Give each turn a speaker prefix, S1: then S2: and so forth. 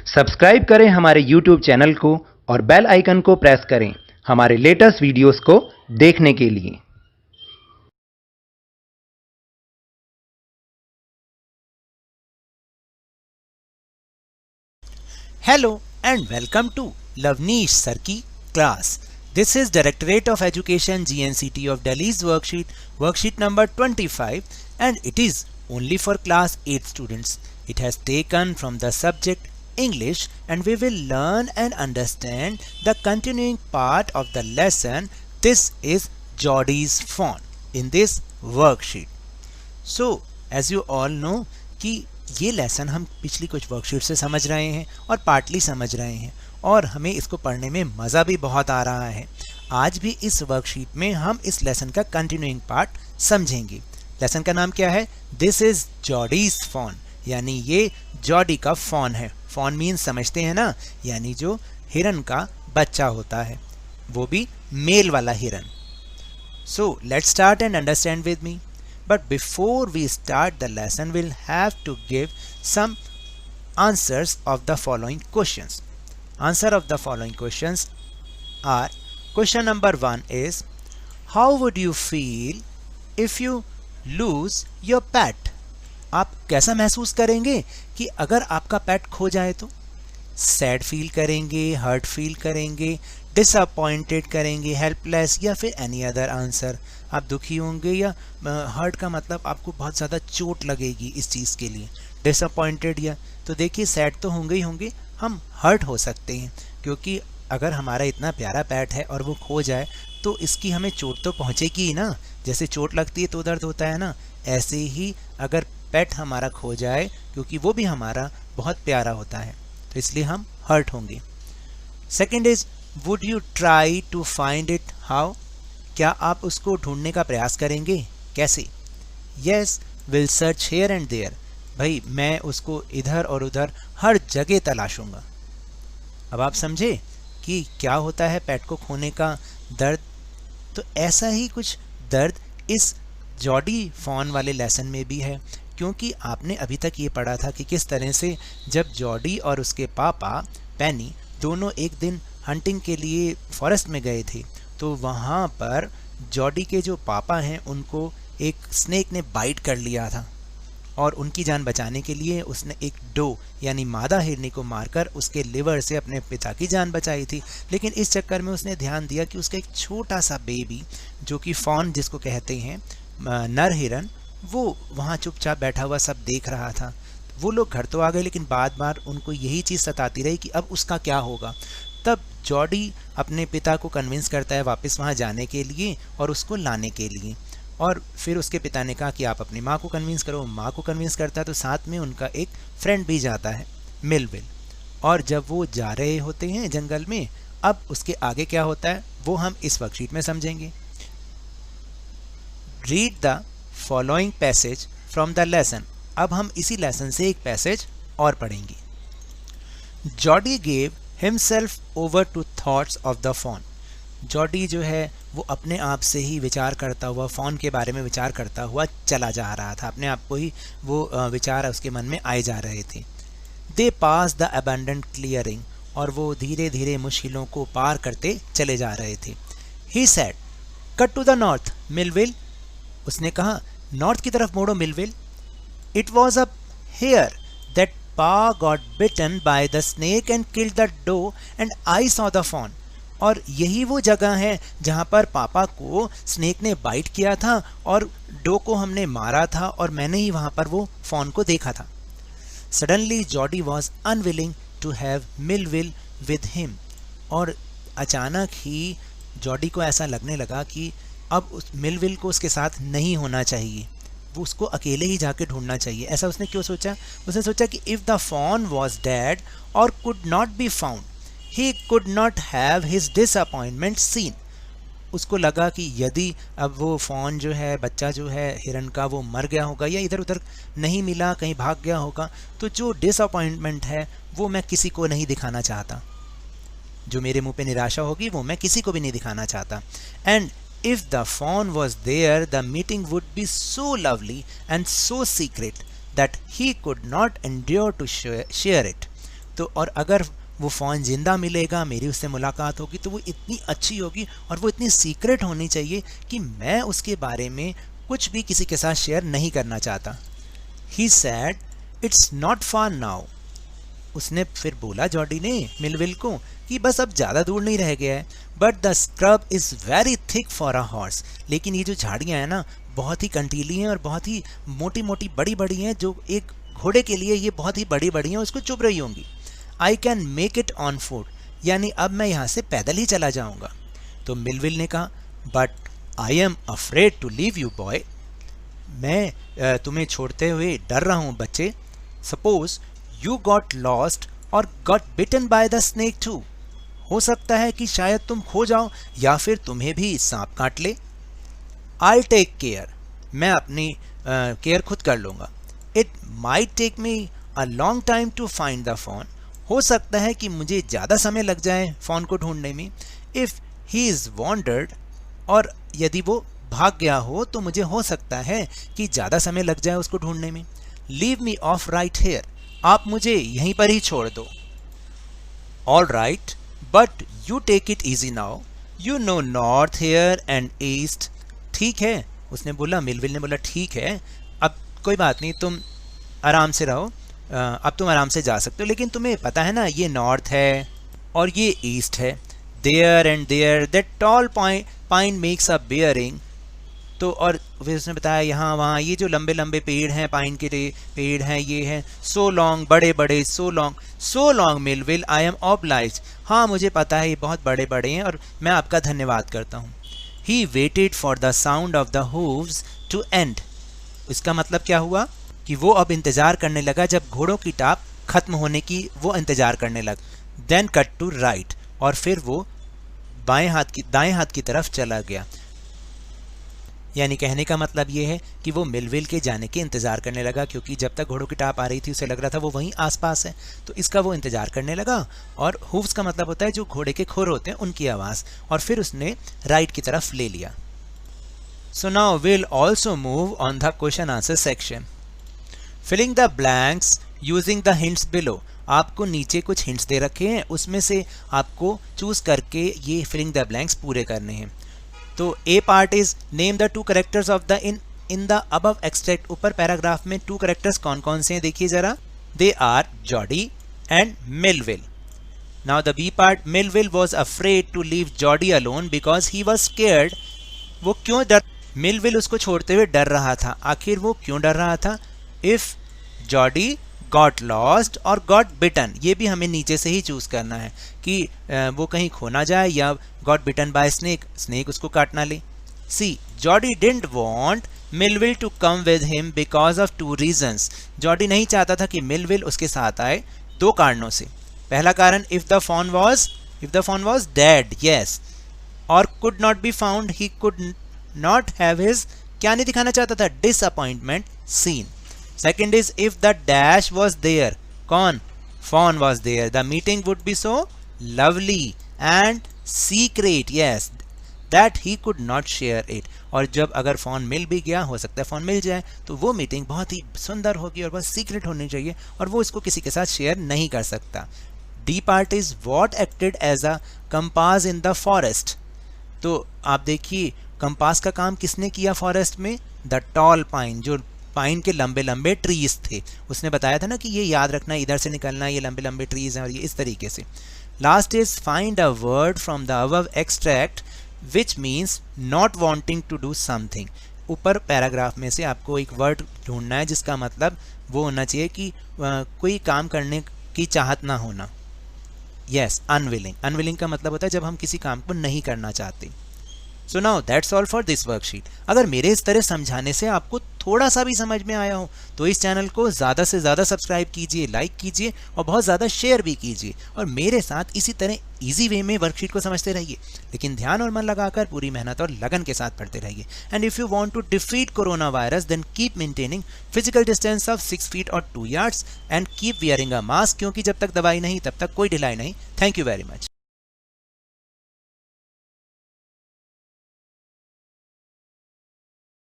S1: Subscribe करें हमारे YouTube channel को और बेल आइकन को प्रेस करें हमारे लेटेस्ट वीडियोस को देखने के लिए।
S2: Hello and welcome to Lavneesh Sir की class. This is Directorate of Education GNCT of Delhi's worksheet number 25, and it is only for class 8 students. It has taken from the subject English, and we will learn and understand the continuing part of the lesson. This is Geordie's fawn in this worksheet. So as you all know कि ये lesson हम पिछली कुछ worksheet से समझ रहे हैं और पार्टली समझ रहे हैं और हमें इसको पढ़ने में मज़ा भी बहुत आ रहा है। आज भी इस वर्कशीट में हम इस लेसन का कंटिन्यूइंग पार्ट समझेंगे। लेसन का नाम क्या है? दिस इज जॉडीज फॉन, यानी ये जॉडी का फॉन है। फॉन मीन्स समझते हैं ना, यानी जो हिरन का बच्चा होता है, वो भी मेल वाला हिरन। So let's start and understand with me. But before we start the lesson, we'll have to give some answers of the following questions. Answer of the following questions are: question number 1 is, how would you feel if you lose your pet? आप कैसा महसूस करेंगे कि अगर आपका पेट खो जाए तो? सैड फील करेंगे, हर्ट फील करेंगे, डिसअपॉइंटेड करेंगे, हेल्पलेस, या फिर एनी अदर आंसर? आप दुखी होंगे, या हर्ट का मतलब आपको बहुत ज़्यादा चोट लगेगी इस चीज़ के लिए, डिसअपॉइंटेड, या तो देखिए सैड तो होंगे ही होंगे, हम हर्ट हो सकते हैं क्योंकि अगर हमारा इतना प्यारा पेट है और वो खो जाए तो इसकी हमें चोट तो पहुँचेगी ही ना। जैसे चोट लगती है तो दर्द होता है ना, ऐसे ही अगर पेट हमारा खो जाए, क्योंकि वो भी हमारा बहुत प्यारा होता है, तो इसलिए हम हर्ट होंगे। Second is, would you try to find it? How? क्या आप उसको ढूंढने का प्रयास करेंगे? कैसे? Yes, will search here and there. भाई मैं उसको इधर और उधर हर जगह तलाशूंगा। अब आप समझे कि क्या होता है पेट को खोने का दर्द। तो ऐसा ही कुछ दर्द इस जॉडी फॉन वाले लेसन में भी है, क्योंकि आपने अभी तक ये पढ़ा था कि किस तरह से जब जॉडी और उसके पापा पेनी दोनों एक दिन हंटिंग के लिए फॉरेस्ट में गए थे, तो वहाँ पर जॉडी के जो पापा हैं उनको एक स्नेक ने बाइट कर लिया था और उनकी जान बचाने के लिए उसने एक डो यानी मादा हिरनी को मारकर उसके लिवर से अपने पिता की जान बचाई थी। लेकिन इस चक्कर में उसने ध्यान दिया कि उसका एक छोटा सा बेबी, जो कि फॉन जिसको कहते हैं, नर हिरन, वो वहाँ चुपचाप बैठा हुआ सब देख रहा था। वो लोग घर तो आ गए, लेकिन बार बार उनको यही चीज़ सताती रही कि अब उसका क्या होगा। तब जॉडी अपने पिता को कन्विंस करता है वापस वहाँ जाने के लिए और उसको लाने के लिए, और फिर उसके पिता ने कहा कि आप अपनी माँ को कन्विंस करो। माँ को कन्विंस करता है तो साथ में उनका एक फ्रेंड भी जाता है, मिलविल। और जब वो जा रहे होते हैं जंगल में, अब उसके आगे क्या होता है वो हम इस वर्कशीट में समझेंगे। Read the following passage from the lesson. अब हम इसी लेसन से एक पैसेज और पढ़ेंगे। Jody gave himself over to thoughts of the fawn. Jody जो है वो अपने आप से ही विचार करता हुआ, फॉन के बारे में विचार करता हुआ चला जा रहा था। अपने आप को ही वो विचार उसके मन में आए जा रहे थे। दे पास द अबंडेंट क्लियरिंग, और वो धीरे धीरे मुश्किलों को पार करते चले जा रहे थे। He said, cut to the north Millwheel. उसने कहा, नॉर्थ की तरफ मोड़ो Millwheel. It was a here that Pa got bitten by the snake and killed the doe, and I saw the fawn. और यही वो जगह है जहाँ पर पापा को स्नेक ने बाइट किया था और डो को हमने मारा था, और मैंने ही वहाँ पर वो फॉन को देखा था। Suddenly Jody was unwilling to have Millwheel with him. और अचानक ही जॉडी को ऐसा लगने लगा कि अब उस मिलविल को उसके साथ नहीं होना चाहिए, वो उसको अकेले ही जाके ढूंढना चाहिए। ऐसा उसने क्यों सोचा? उसने सोचा कि if the fawn was dead और could not be found, he could not have his disappointment seen. उसको लगा कि यदि अब वो फॉन जो है, बच्चा जो है हिरन का, वो मर गया होगा या इधर उधर नहीं मिला, कहीं भाग गया होगा, तो जो डिसअपॉइंटमेंट है वो मैं किसी को नहीं दिखाना चाहता। जो मेरे मुंह पे निराशा होगी वो मैं किसी को भी नहीं दिखाना चाहता। And if the fawn was there, the meeting would be so lovely and so secret that he could not endure to share it. तो और अगर वो फ़ोन ज़िंदा मिलेगा, मेरी उससे मुलाकात होगी, तो वो इतनी अच्छी होगी और वो इतनी सीक्रेट होनी चाहिए कि मैं उसके बारे में कुछ भी किसी के साथ शेयर नहीं करना चाहता। He said, "It's not far now." उसने फिर बोला जॉडी ने मिलविल को कि बस अब ज़्यादा दूर नहीं रह गया है, but the scrub is very thick for a horse. लेकिन ये जो झाड़ियाँ हैं ना, बहुत ही कंटीली हैं और बहुत ही मोटी मोटी बड़ी बड़ी हैं, जो एक घोड़े के लिए ये बहुत ही बड़ी बड़ी हैं, उसको चुभ रही होंगी। I can make it on foot, यानी अब मैं यहाँ से पैदल ही चला जाऊँगा। तो मिलविल ने कहा, but I am afraid to leave you boy, मैं तुम्हें छोड़ते हुए डर रहा हूँ बच्चे। सपोज यू गॉट लॉस्ट और got bitten by the snake too, हो सकता है कि शायद तुम खो जाओ या फिर तुम्हें भी सांप काट ले। आई टेक केयर, मैं अपनी केयर खुद कर लूँगा। It might take me a long time to find the fawn, हो सकता है कि मुझे ज़्यादा समय लग जाए फ़ोन को ढूंढने में। इफ़ ही इज़ वॉन्डर्ड, और यदि वो भाग गया हो तो मुझे हो सकता है कि ज़्यादा समय लग जाए उसको ढूंढने में। Leave me off right here, आप मुझे यहीं पर ही छोड़ दो। All right, but you take it easy now, you know north here and east. ठीक है, उसने बोला, मिलविल ने बोला ठीक है, अब कोई बात नहीं, तुम आराम से रहो, अब तुम आराम से जा सकते हो, लेकिन तुम्हें पता है ना ये नॉर्थ है और ये ईस्ट है। There and there that tall pine makes a bearing, तो और फिर उसने बताया यहाँ वहाँ ये जो लंबे लंबे पेड़ हैं, पाइन के पेड़ हैं, ये हैं। सो लॉन्ग, बड़े बड़े, so long Millville, I am obliged, हाँ मुझे पता है ये बहुत बड़े बड़े हैं और मैं आपका धन्यवाद करता हूँ। He waited for the sound of the hooves to end, इसका मतलब क्या हुआ कि वो अब इंतज़ार करने लगा जब घोड़ों की टाप खत्म होने की वो इंतज़ार करने लगा। देन कट टू राइट, और फिर वो दाएं हाथ की तरफ चला गया। यानी कहने का मतलब ये है कि वो मिलविल के जाने के इंतज़ार करने लगा, क्योंकि जब तक घोड़ों की टाप आ रही थी उसे लग रहा था वो वहीं आसपास है, तो इसका वो इंतज़ार करने लगा। और हूव्स का मतलब होता है जो घोड़े के खुर होते हैं उनकी आवाज़, और फिर उसने राइट की तरफ ले लिया। So now will also move on the question answer section. Filling the blanks using the hints below, आपको नीचे कुछ हिंट्स दे रखे हैं, उसमें से आपको चूज करके ये फिलिंग द ब्लैंक्स पूरे करने हैं। तो A part is name the two characters of the in the above extract. ऊपर पैराग्राफ में टू कैरेक्टर्स कौन कौन से हैं देखिए जरा, they are Jody and Millwheel. Now the B part, Millwheel was afraid to leave Jody alone because he was scared, वो क्यों डर, मिलविल उसको छोड़ते हुए डर रहा था, आखिर वो क्यों डर रहा था। इफ जॉडी गॉट लॉस्ट और गॉट बिटन, ये भी हमें नीचे से ही चूज करना है कि वो कहीं खो ना जाए, या got bitten by snake, snake उसको काट ना ले। C Jody didn't want Millwheel to come with him because of two reasons, Jody नहीं चाहता था कि मिलविल उसके साथ आए दो कारणों से। पहला कारण, if the fawn was dead, yes, और could not be found, he could not have his, क्या नहीं दिखाना चाहता था, disappointment seen. Second is if the dash was there, कौन, fawn was there, the meeting would be so lovely and secret, yes, that he could not share it, और जब अगर fawn मिल भी गया, हो सकता है fawn मिल जाए, तो वो मीटिंग बहुत ही सुंदर होगी और बहुत सीक्रेट होनी चाहिए और वो इसको किसी के साथ शेयर नहीं कर सकता। D part is what acted as a compass in the forest, तो आप देखिए कंपास का काम किसने किया फॉरेस्ट में, द टॉल पाइन, जो पाइन के लंबे लंबे ट्रीज थे, उसने बताया था ना कि ये याद रखना, इधर से निकलना, ये लंबे लंबे ट्रीज हैं और ये इस तरीके से। Last is find a word from the above extract which means not wanting to do something. ऊपर पैराग्राफ में से आपको एक वर्ड ढूंढना है जिसका मतलब वो होना चाहिए कि कोई काम करने की चाहत ना होना। यस, अनविलिंग, अनविलिंग का मतलब होता है जब हम किसी काम को नहीं करना चाहते। So now that's all for this worksheet. अगर मेरे इस तरह समझाने से आपको थोड़ा सा भी समझ में आया हो तो इस चैनल को ज़्यादा से ज़्यादा सब्सक्राइब कीजिए, लाइक कीजिए और बहुत ज़्यादा शेयर भी कीजिए, और मेरे साथ इसी तरह इजी वे में वर्कशीट को समझते रहिए, लेकिन ध्यान और मन लगाकर पूरी मेहनत और लगन के साथ पढ़ते रहिए। And if you want to defeat corona virus then keep maintaining physical distance of 6 feet और 2 yards and keep wearing a mask, क्योंकि जब तक दवाई नहीं तब तक कोई ढिलाई नहीं। Thank you very much.